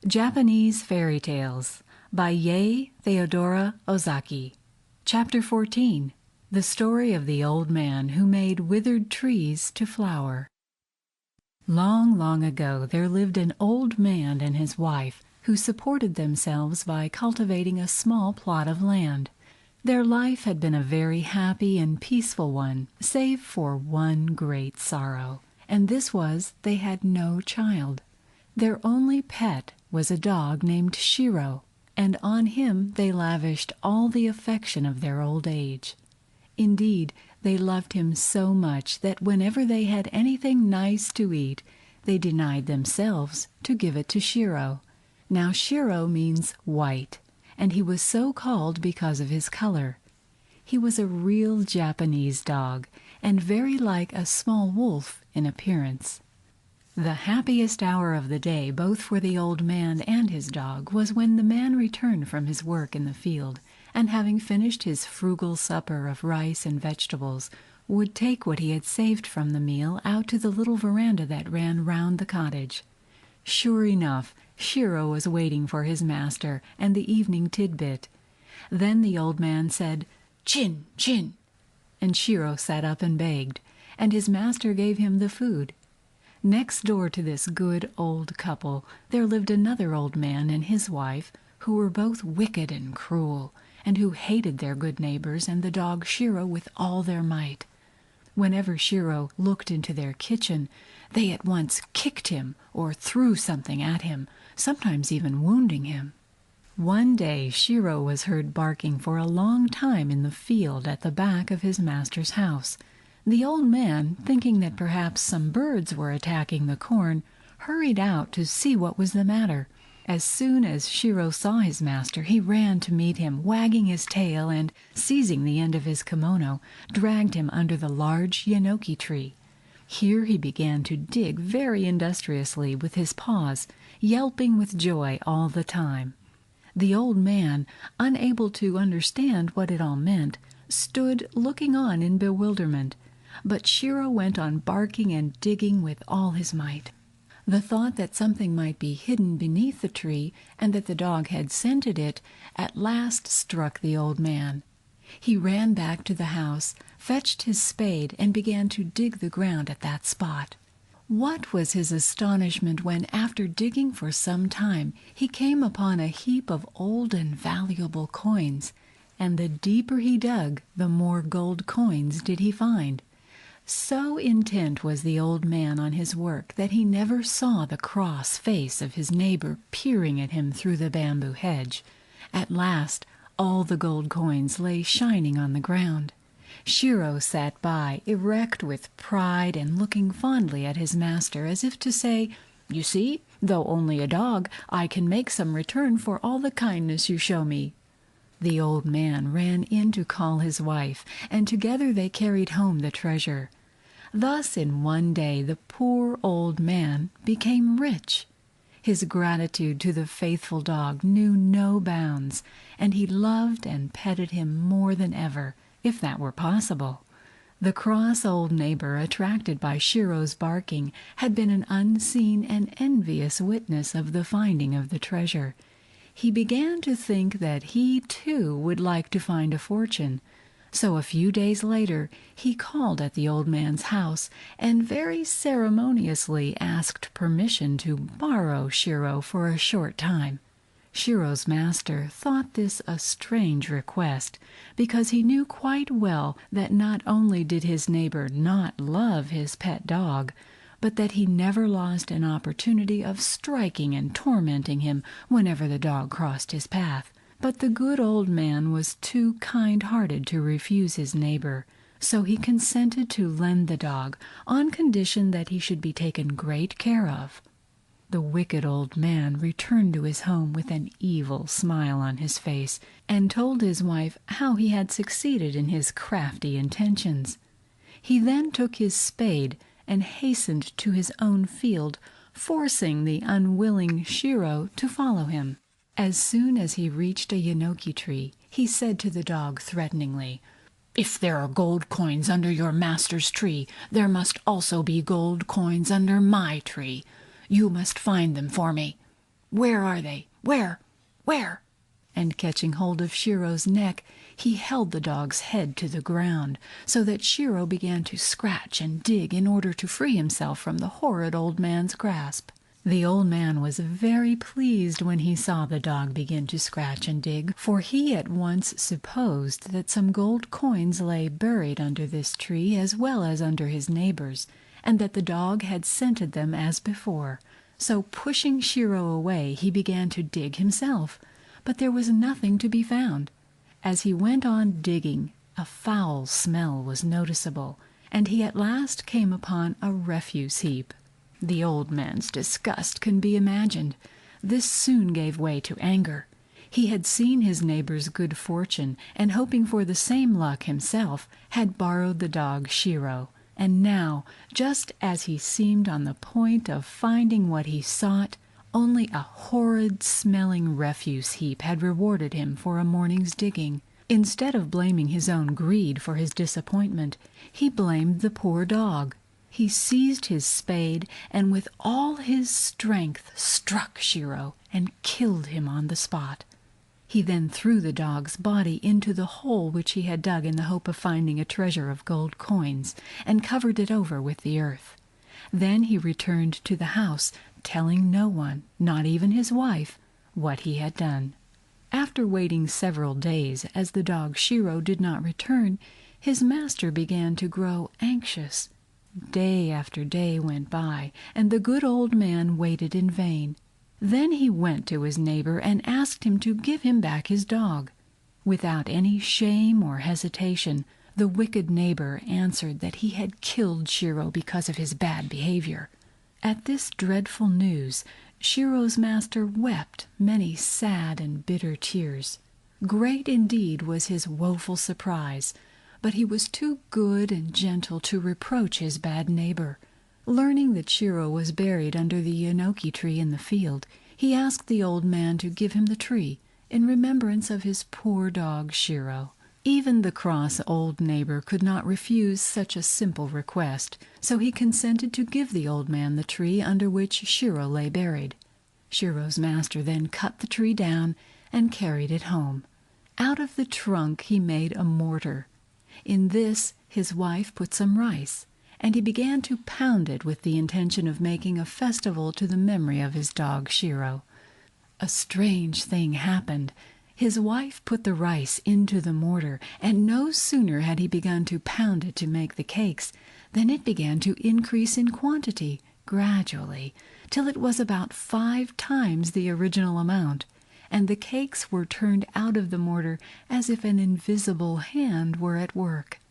Japanese Fairy Tales by Yei Theodora Ozaki. Chapter 14. The Story of the Old Man Who Made Withered Trees to Flower. Long, long ago there lived an old man and his wife who supported themselves by cultivating a small plot of land. Their life had been a very happy and peaceful one, save for one great sorrow, and this was they had no child. Their only pet was a dog named Shiro, and on him they lavished all the affection of their old age. Indeed, they loved him so much that whenever they had anything nice to eat, they denied themselves to give it to Shiro. Now Shiro means white, and he was so called because of his color. He was a real Japanese dog, and very like a small wolf in appearance. The happiest hour of the day, both for the old man and his dog, was when the man returned from his work in the field, and having finished his frugal supper of rice and vegetables, would take what he had saved from the meal out to the little veranda that ran round the cottage. Sure enough, Shiro was waiting for his master and the evening tidbit. Then the old man said, "Chin, chin," and Shiro sat up and begged, and his master gave him the food. Next door to this good old couple there lived another old man and his wife, who were both wicked and cruel, and who hated their good neighbors and the dog Shiro with all their might. Whenever Shiro looked into their kitchen, they at once kicked him or threw something at him, sometimes even wounding him. One day Shiro was heard barking for a long time in the field at the back of his master's house. The old man, thinking that perhaps some birds were attacking the corn, hurried out to see what was the matter. As soon as Shiro saw his master, he ran to meet him, wagging his tail, and, seizing the end of his kimono, dragged him under the large yenoki tree. Here he began to dig very industriously with his paws, yelping with joy all the time. The old man, unable to understand what it all meant, stood looking on in bewilderment, but Shiro went on barking and digging with all his might. The thought that something might be hidden beneath the tree, and that the dog had scented it, at last struck the old man. He ran back to the house, fetched his spade, and began to dig the ground at that spot. What was his astonishment when, after digging for some time, he came upon a heap of old and valuable coins, and the deeper he dug, the more gold coins did he find. So intent was the old man on his work that he never saw the cross face of his neighbor peering at him through the bamboo hedge. At last all the gold coins lay shining on the ground. Shiro sat by, erect with pride and looking fondly at his master, as if to say, "You see, though only a dog, I can make some return for all the kindness you show me." The old man ran in to call his wife, and together they carried home the treasure. Thus in one day the poor old man became rich. His gratitude to the faithful dog knew no bounds, and he loved and petted him more than ever, if that were possible. The cross old neighbor, attracted by Shiro's barking, had been an unseen and envious witness of the finding of the treasure. He began to think that he too would like to find a fortune. So a few days later he called at the old man's house and very ceremoniously asked permission to borrow Shiro for a short time. Shiro's master thought this a strange request, because he knew quite well that not only did his neighbor not love his pet dog, but that he never lost an opportunity of striking and tormenting him whenever the dog crossed his path. But the good old man was too kind-hearted to refuse his neighbor, so he consented to lend the dog on condition that he should be taken great care of. The wicked old man returned to his home with an evil smile on his face, and told his wife how he had succeeded in his crafty intentions. He then took his spade and hastened to his own field, forcing the unwilling Shiro to follow him. As soon as he reached a yenoki tree, he said to the dog threateningly, "If there are gold coins under your master's tree, there must also be gold coins under my tree. You must find them for me." "Where are they? Where? Where?" And catching hold of Shiro's neck, he held the dog's head to the ground, so that Shiro began to scratch and dig in order to free himself from the horrid old man's grasp. The old man was very pleased when he saw the dog begin to scratch and dig, for he at once supposed that some gold coins lay buried under this tree as well as under his neighbor's, and that the dog had scented them as before. So pushing Shiro away, he began to dig himself, but there was nothing to be found. As he went on digging, a foul smell was noticeable, and he at last came upon a refuse heap. The old man's disgust can be imagined. This soon gave way to anger. He had seen his neighbor's good fortune, and hoping for the same luck himself, had borrowed the dog Shiro. And now, just as he seemed on the point of finding what he sought, only a horrid-smelling refuse heap had rewarded him for a morning's digging. Instead of blaming his own greed for his disappointment, he blamed the poor dog. He seized his spade and with all his strength struck Shiro and killed him on the spot. He then threw the dog's body into the hole which he had dug in the hope of finding a treasure of gold coins, and covered it over with the earth. Then he returned to the house, telling no one, not even his wife, what he had done. After waiting several days, as the dog Shiro did not return, his master began to grow anxious. Day after day went by, and the good old man waited in vain. Then he went to his neighbor and asked him to give him back his dog. Without any shame or hesitation, the wicked neighbor answered that he had killed Shiro because of his bad behavior. At this dreadful news, Shiro's master wept many sad and bitter tears. Great indeed was his woeful surprise, but he was too good and gentle to reproach his bad neighbor. Learning that Shiro was buried under the yenoki tree in the field, he asked the old man to give him the tree, in remembrance of his poor dog Shiro. Even the cross old neighbor could not refuse such a simple request, so he consented to give the old man the tree under which Shiro lay buried. Shiro's master then cut the tree down and carried it home. Out of the trunk he made a mortar. In this his wife put some rice, and he began to pound it with the intention of making a festival to the memory of his dog Shiro. A strange thing happened. His wife put the rice into the mortar, and no sooner had he begun to pound it to make the cakes than it began to increase in quantity gradually, till it was about 5 times the original amount, and the cakes were turned out of the mortar as if an invisible hand were at work.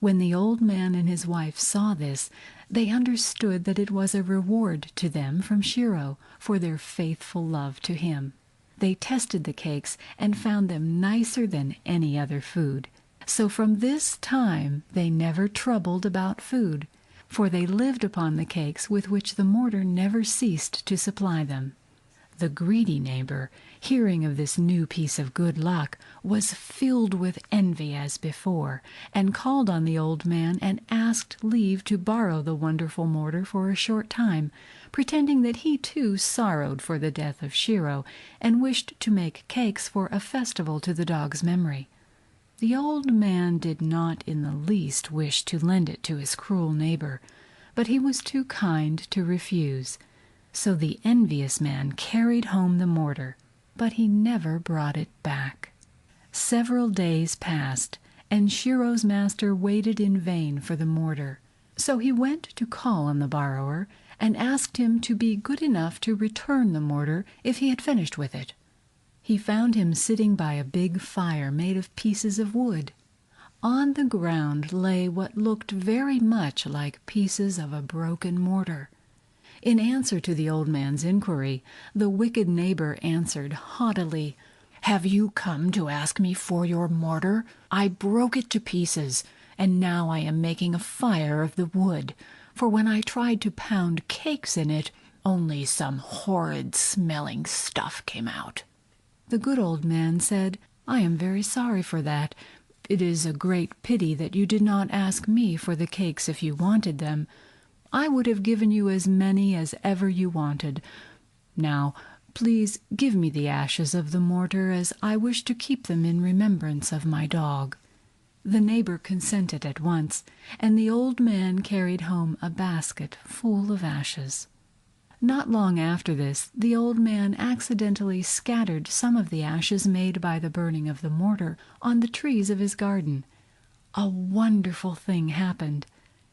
When the old man and his wife saw this, they understood that it was a reward to them from Shiro for their faithful love to him. They tested the cakes and found them nicer than any other food. So from this time they never troubled about food, for they lived upon the cakes with which the mortar never ceased to supply them. The greedy neighbor, hearing of this new piece of good luck, was filled with envy as before, and called on the old man and asked leave to borrow the wonderful mortar for a short time, pretending that he too sorrowed for the death of Shiro, and wished to make cakes for a festival to the dog's memory. The old man did not in the least wish to lend it to his cruel neighbor, but he was too kind to refuse. So the envious man carried home the mortar, but he never brought it back. Several days passed, and Shiro's master waited in vain for the mortar. So he went to call on the borrower, and asked him to be good enough to return the mortar if he had finished with it. He found him sitting by a big fire made of pieces of wood. On the ground lay what looked very much like pieces of a broken mortar. In answer to the old man's inquiry, the wicked neighbor answered haughtily, "Have you come to ask me for your mortar? I broke it to pieces, and now I am making a fire of the wood, for when I tried to pound cakes in it, only some horrid smelling stuff came out." The good old man said, "I am very sorry for that. It is a great pity that you did not ask me for the cakes if you wanted them. I would have given you as many as ever you wanted. Now, Please give me the ashes of the mortar, as I wish to keep them in remembrance of my dog." The neighbor consented at once, and the old man carried home a basket full of ashes. Not long after this, the old man accidentally scattered some of the ashes made by the burning of the mortar on the trees of his garden. A wonderful thing happened.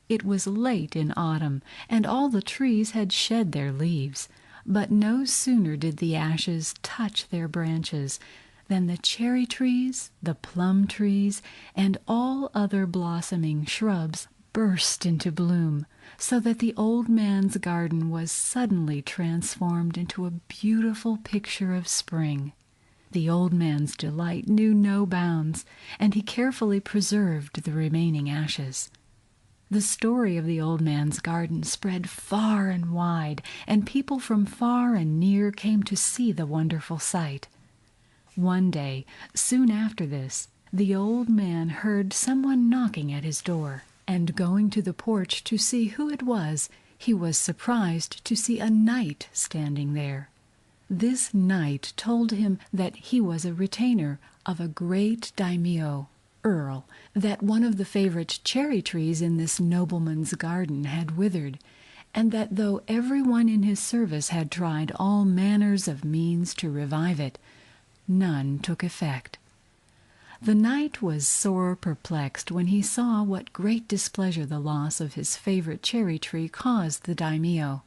It was late in autumn, and all the trees had shed their leaves, but no sooner did the ashes touch their branches than the cherry trees, the plum trees, and all other blossoming shrubs burst into bloom, so that the old man's garden was suddenly transformed into a beautiful picture of spring. The old man's delight knew no bounds, and he carefully preserved the remaining ashes. The story of the old man's garden spread far and wide, and people from far and near came to see the wonderful sight. One day, soon after this, the old man heard someone knocking at his door, and going to the porch to see who it was, he was surprised to see a knight standing there. This knight told him that he was a retainer of a great daimyo, earl, that one of the favorite cherry trees in this nobleman's garden had withered, and that though everyone in his service had tried all manners of means to revive it, none took effect. The knight was sore perplexed when he saw what great displeasure the loss of his favorite cherry tree caused the daimyo.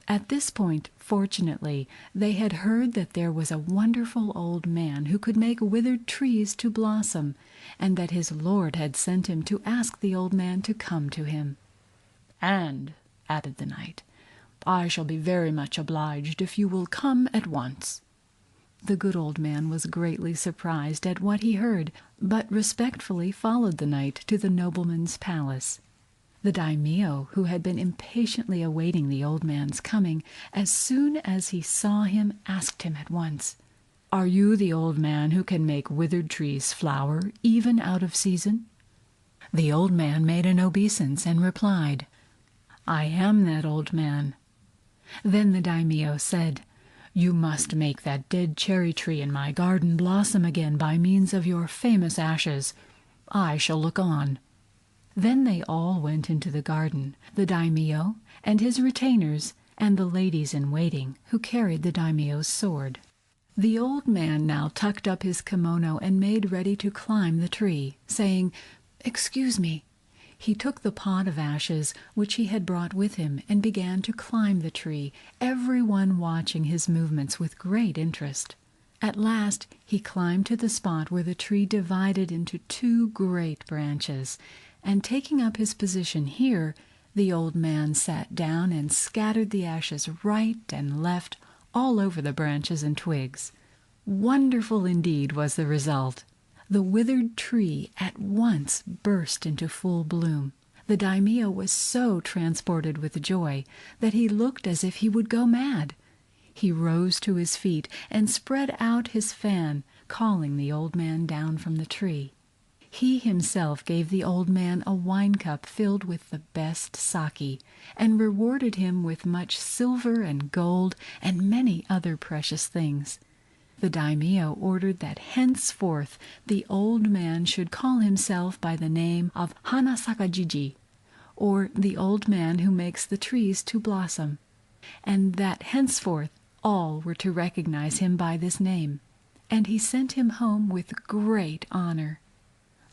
At this point, fortunately, they had heard that there was a wonderful old man who could make withered trees to blossom, and that his lord had sent him to ask the old man to come to him. "And," added the knight, "I shall be very much obliged if you will come at once." The good old man was greatly surprised at what he heard, but respectfully followed the knight to the nobleman's palace. The daimyo, who had been impatiently awaiting the old man's coming, as soon as he saw him, asked him at once, "Are you the old man who can make withered trees flower, even out of season?" The old man made an obeisance and replied, "I am that old man." Then the daimyo said, "You must make that dead cherry tree in my garden blossom again by means of your famous ashes. I shall look on." Then they all went into the garden, the daimyo and his retainers, and the ladies in waiting, who carried the daimyo's sword. The old man now tucked up his kimono and made ready to climb the tree, saying, "Excuse me." He took the pot of ashes which he had brought with him and began to climb the tree, everyone watching his movements with great interest. At last he climbed to the spot where the tree divided into two great branches, and taking up his position here, the old man sat down and scattered the ashes right and left all over the branches and twigs. Wonderful indeed was the result. The withered tree at once burst into full bloom. The daimyo was so transported with joy that he looked as if he would go mad. He rose to his feet and spread out his fan, calling the old man down from the tree. He himself gave the old man a wine cup filled with the best sake, and rewarded him with much silver and gold and many other precious things. The daimyo ordered that henceforth the old man should call himself by the name of Hana Sakajiji, or the old man who makes the trees to blossom, and that henceforth all were to recognize him by this name, and he sent him home with great honor.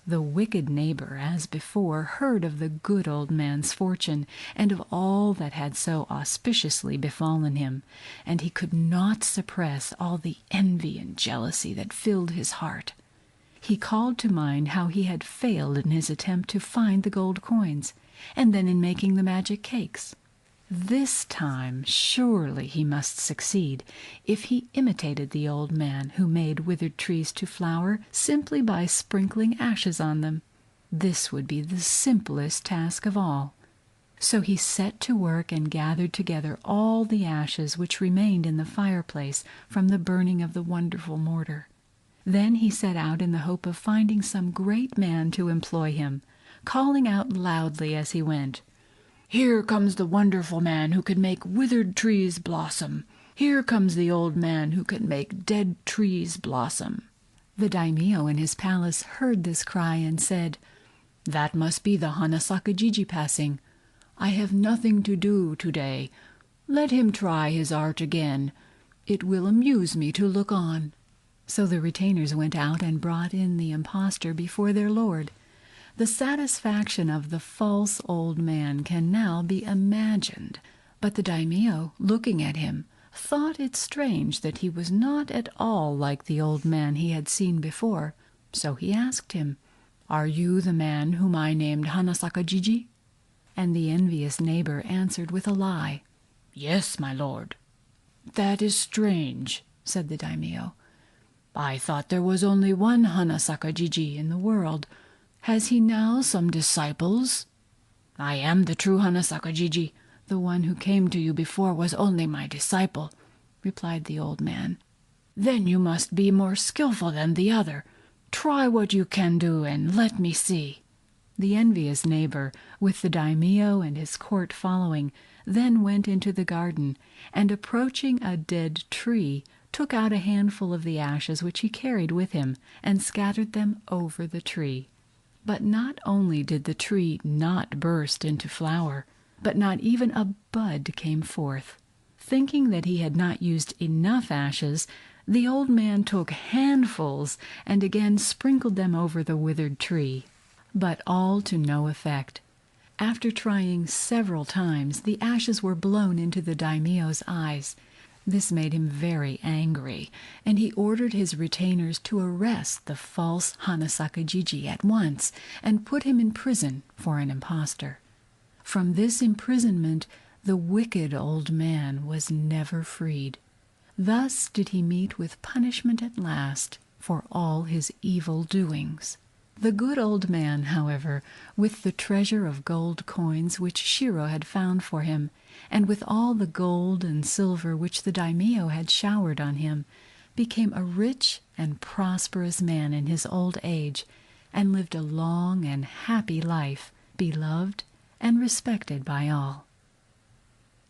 The wicked neighbor, as before, heard of the good old man's fortune, and of all that had so auspiciously befallen him, and he could not suppress all the envy and jealousy that filled his heart. He called to mind how he had failed in his attempt to find the gold coins, and then in making the magic cakes. This time surely he must succeed, if he imitated the old man who made withered trees to flower simply by sprinkling ashes on them. This would be the simplest task of all. So he set to work and gathered together all the ashes which remained in the fireplace from the burning of the wonderful mortar. Then he set out in the hope of finding some great man to employ him, calling out loudly as he went, "Here comes the wonderful man who can make withered trees blossom. Here comes the old man who can make dead trees blossom." The daimyo in his palace heard this cry and said, "That must be the Hanasakajiji passing. I have nothing to do today. Let him try his art again. It will amuse me to look on." So the retainers went out and brought in the impostor before their lord. The satisfaction of the false old man can now be imagined. But the daimyo, looking at him, thought it strange that he was not at all like the old man he had seen before. So he asked him, "Are you the man whom I named Hanasakajiji?" And the envious neighbor answered with a lie, "Yes, my lord." "That is strange," said the daimyo. "I thought there was only one Hanasakajiji in the world. Has he now some disciples?" "I am the true Hanasakajiji. The one who came to you before was only my disciple," replied the old man. "Then you must be more skillful than the other. Try what you can do and let me see." The envious neighbor, with the daimyo and his court following, then went into the garden, and approaching a dead tree, took out a handful of the ashes which he carried with him, and scattered them over the tree. But not only did the tree not burst into flower, but not even a bud came forth. Thinking that he had not used enough ashes, the old man took handfuls and again sprinkled them over the withered tree. But all to no effect. After trying several times, the ashes were blown into the daimyo's eyes. This made him very angry, and he ordered his retainers to arrest the false Hanasakajiji at once and put him in prison for an impostor. From this imprisonment the wicked old man was never freed. Thus did he meet with punishment at last for all his evil doings. The good old man, however, with the treasure of gold coins which Shiro had found for him, and with all the gold and silver which the daimyo had showered on him, became a rich and prosperous man in his old age, and lived a long and happy life, beloved and respected by all.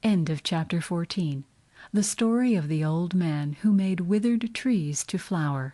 End of Chapter 14. The story of the old man who made withered trees to flower.